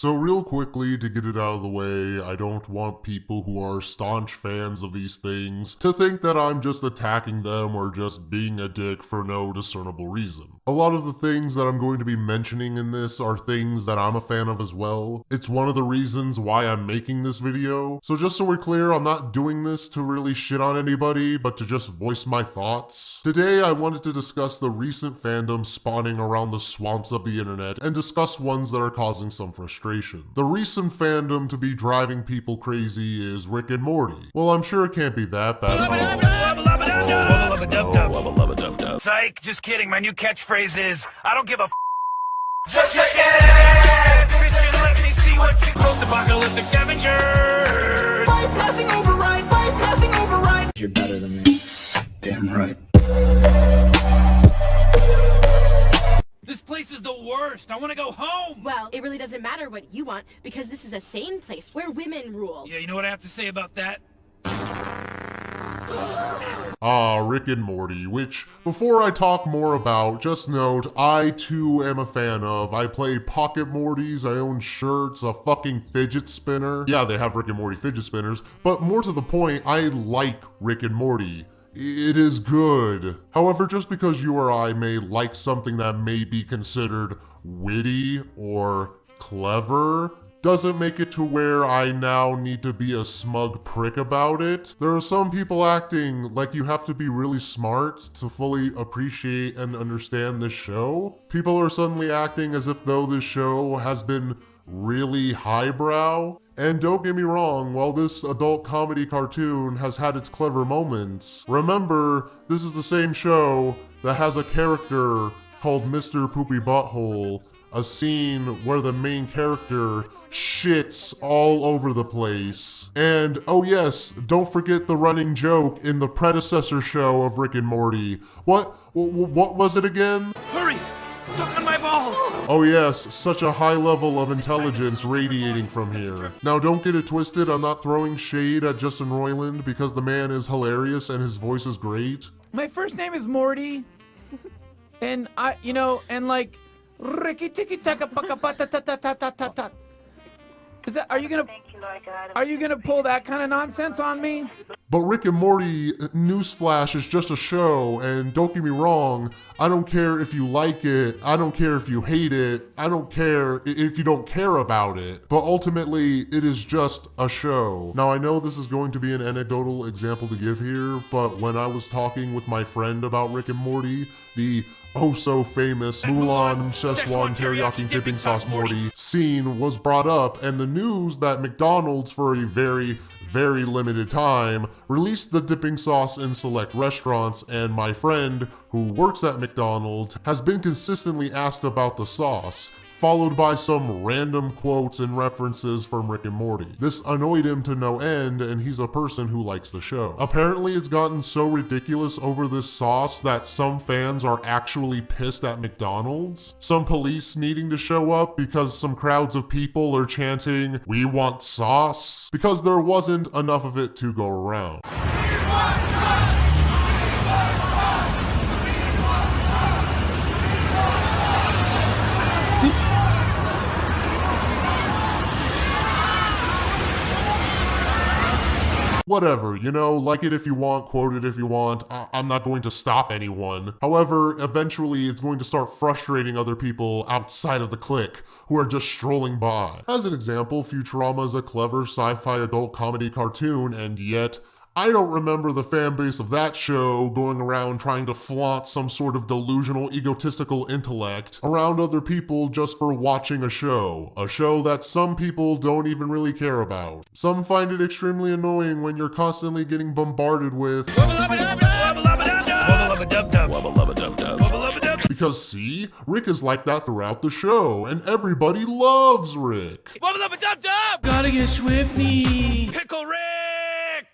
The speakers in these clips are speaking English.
So real quickly, to get it out of the way, I don't want people who are staunch fans of these things to think that I'm just attacking them or just being a dick for no discernible reason. A lot of the things that I'm going to be mentioning in this are things that I'm a fan of as well. It's one of the reasons why I'm making this video. So just so we're clear, I'm not doing this to really shit on anybody, but to just voice my thoughts. Today, I wanted to discuss the recent fandoms spawning around the swamps of the internet and discuss ones that are causing some frustration. The recent fandom to be driving people crazy is Rick and Morty. Well, I'm sure it can't be that bad. Wubba Lubba Dub Dub. Psych, just kidding. My new catchphrase is, I don't give a just shake it! Christian, let me see what you post-apocalyptic scavengers! Bypassing override! You're better than me. Damn right. This place is the worst. I want to go home. Well, it really doesn't matter what you want, because this is a sane place where women rule. Yeah, you know what I have to say about that? Rick and Morty, which, before I talk more about, just note, I too am a fan of. I play Pocket Mortys, I own shirts, a fucking fidget spinner. Yeah, they have Rick and Morty fidget spinners, but more to the point, I like Rick and Morty. It is good. However, just because you or I may like something that may be considered witty or clever, doesn't make it to where I now need to be a smug prick about it. There are some people acting like you have to be really smart to fully appreciate and understand this show. People are suddenly acting as if though this show has been really highbrow. And don't get me wrong, while this adult comedy cartoon has had its clever moments, remember, this is the same show that has a character called Mr. Poopy Butthole, a scene where the main character shits all over the place. And oh yes, don't forget the running joke in the predecessor show of Rick and Morty. What was it again? Hurry! Suck on my balls! Oh yes, such a high level of intelligence radiating from here. Now don't get it twisted, I'm not throwing shade at Justin Roiland because the man is hilarious and his voice is great. My first name is Morty. And like Ricky tiki taka paka pata ta ta ta ta ta ta. Is that, are you gonna pull that kind of nonsense on me? But Rick and Morty, newsflash, is just a show, and don't get me wrong, I don't care if you like it, I don't care if you hate it, I don't care if you don't care about it, but ultimately, it is just a show. Now I know this is going to be an anecdotal example to give here, but when I was talking with my friend about Rick and Morty, the oh so famous Mulan Szechuan Teriyaki Dipping Sauce Morty scene was brought up, and the news that McDonald's for a very limited time released the dipping sauce in select restaurants, and my friend who works at McDonald's has been consistently asked about the sauce, followed by some random quotes and references from Rick and Morty. This annoyed him to no end, and he's a person who likes the show. Apparently it's gotten so ridiculous over this sauce that some fans are actually pissed at McDonald's. Some police needing to show up because some crowds of people are chanting, "We want sauce," because there wasn't enough of it to go around. Whatever, you know, like it if you want, quote it if you want, I'm not going to stop anyone. However, eventually it's going to start frustrating other people outside of the clique who are just strolling by. As an example, Futurama is a clever sci-fi adult comedy cartoon, and yet I don't remember the fan base of that show going around trying to flaunt some sort of delusional, egotistical intellect around other people just for watching a show that some people don't even really care about. Some find it extremely annoying when you're constantly getting bombarded with Wubba Lubba Dub Dub! Wubba Lubba Dub Dub! Wubba Lubba Dub Dub! Wubba Lubba Dub Dub! because see, Rick is like that throughout the show, and everybody loves Rick. Wubba Lubba Dub Dub! Gotta get Swifty. Pickle Rick!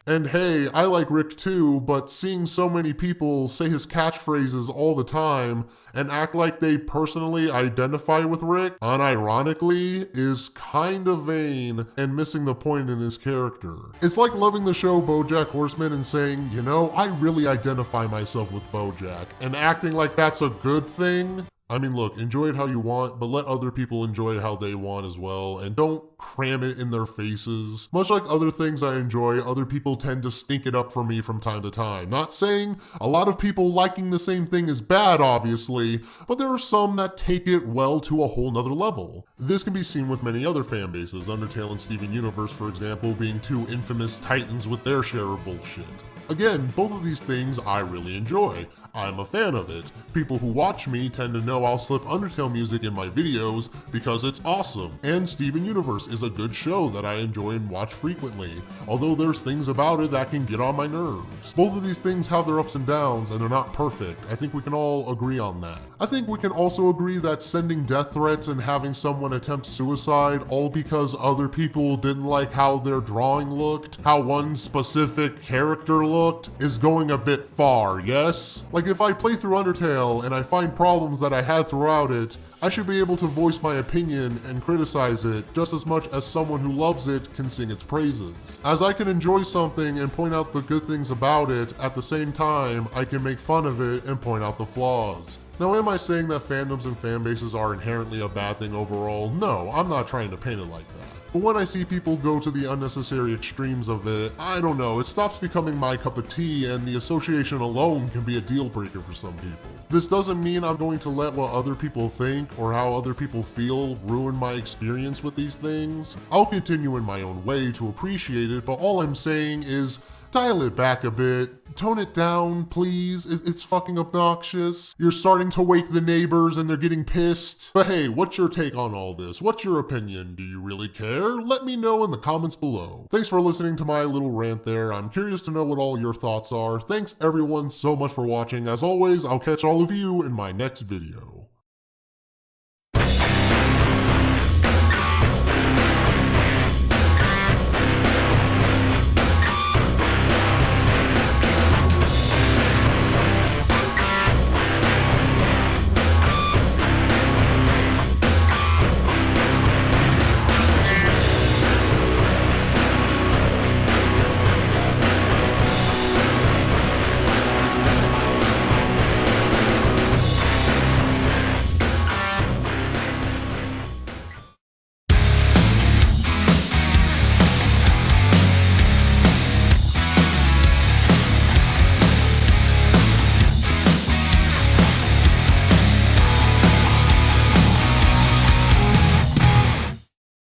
And hey, I like Rick too, but seeing so many people say his catchphrases all the time and act like they personally identify with Rick, unironically, is kind of vain and missing the point in his character. It's like loving the show BoJack Horseman and saying, you know, I really identify myself with BoJack, and acting like that's a good thing. I mean, look, enjoy it how you want, but let other people enjoy it how they want as well, and don't cram it in their faces. Much like other things I enjoy, other people tend to stink it up for me from time to time. Not saying a lot of people liking the same thing is bad, obviously, but there are some that take it well to a whole nother level. This can be seen with many other fan bases, Undertale and Steven Universe, for example, being two infamous titans with their share of bullshit. Again, both of these things I really enjoy. I'm a fan of it. People who watch me tend to know I'll slip Undertale music in my videos because it's awesome. And Steven Universe is a good show that I enjoy and watch frequently, although there's things about it that can get on my nerves. Both of these things have their ups and downs and they're not perfect. I think we can all agree on that. I think we can also agree that sending death threats and having someone attempt suicide all because other people didn't like how their drawing looked, how one specific character looked, is going a bit far, yes? Like if I play through Undertale and I find problems that I had throughout it, I should be able to voice my opinion and criticize it just as much as someone who loves it can sing its praises. As I can enjoy something and point out the good things about it, at the same time, I can make fun of it and point out the flaws. Now, am I saying that fandoms and fanbases are inherently a bad thing overall? No, I'm not trying to paint it like that. But when I see people go to the unnecessary extremes of it, I don't know, it stops becoming my cup of tea, and the association alone can be a deal breaker for some people. This doesn't mean I'm going to let what other people think or how other people feel ruin my experience with these things. I'll continue in my own way to appreciate it, but all I'm saying is dial it back a bit. Tone it down, please. It's fucking obnoxious. You're starting to wake the neighbors and they're getting pissed. But hey, what's your take on all this? What's your opinion? Do you really care? Let me know in the comments below. Thanks for listening to my little rant there. I'm curious to know what all your thoughts are. Thanks everyone so much for watching. As always, I'll catch all of you in my next video.